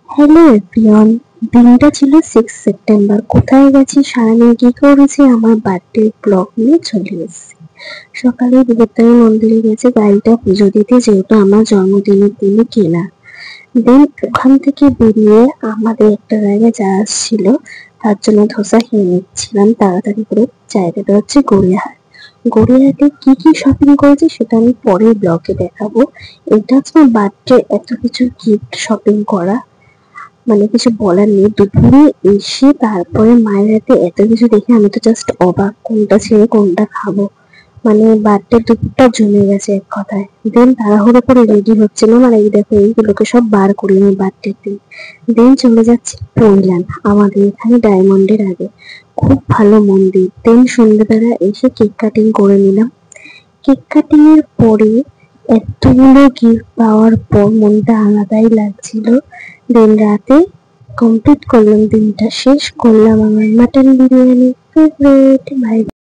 Hello everyone. দিনটা ছিল 6 September. কোথায় গেছি, সারাদিন কি করেছি, আমার বার্থডে ব্লগ নিয়ে চলে এসেছি। সকালে বিপত্তারিণী মন্দিরে গেছে গাড়িটা পুজো দিতে, যেহেতু আমার জন্মদিনের দিনে কেনা। দেন ওখান থেকে বেরিয়ে আমাদের একটা জায়গায় যাওয়া ছিল, তার জন্য ধোসা খেয়ে নিচ্ছিলাম তাড়াতাড়ি করে। জায়গাটা হচ্ছে গড়িয়াহাট। গড়িয়াহাটে কি কি শপিং করেছি সেটা আমি পরের ব্লগে দেখাবো। এটা হচ্ছে আমার বার্থডে এত কিছু গিফট শপিং করা, মানে কিছু বলার নেই। দুপুরে এসে তারপরে মায়ের হাতে এত কিছু দেখে আমি তো জাস্ট অবাক, কোনটা ছেড়ে কোনটা খাবো। মানে বার্থডে দুপুরটা জমে গেছে এক কথায়। দেন তাড়াহুড়ো করে রেডি হচ্ছিলাম, আর এই দেখো এইগুলোকে সব বার করে নিই বার্থডে দিন। দেন চলে যাচ্ছি পৈলান, আমাদের এখানে ডায়মন্ডের আগে। খুব ভালো মন্দির। দেন সন্ধ্যেবেলা এসে কেক কাটিং করে নিলাম। কেক কাটিং এর পরে এতগুলো গিফট পাওয়ার পর মনটা আলাদাই লাগছিল। দেন রাতে কমপ্লিট করলাম, দিনটা শেষ করলাম আমার মাটন বিরিয়ানি ফেভারিট। ভাই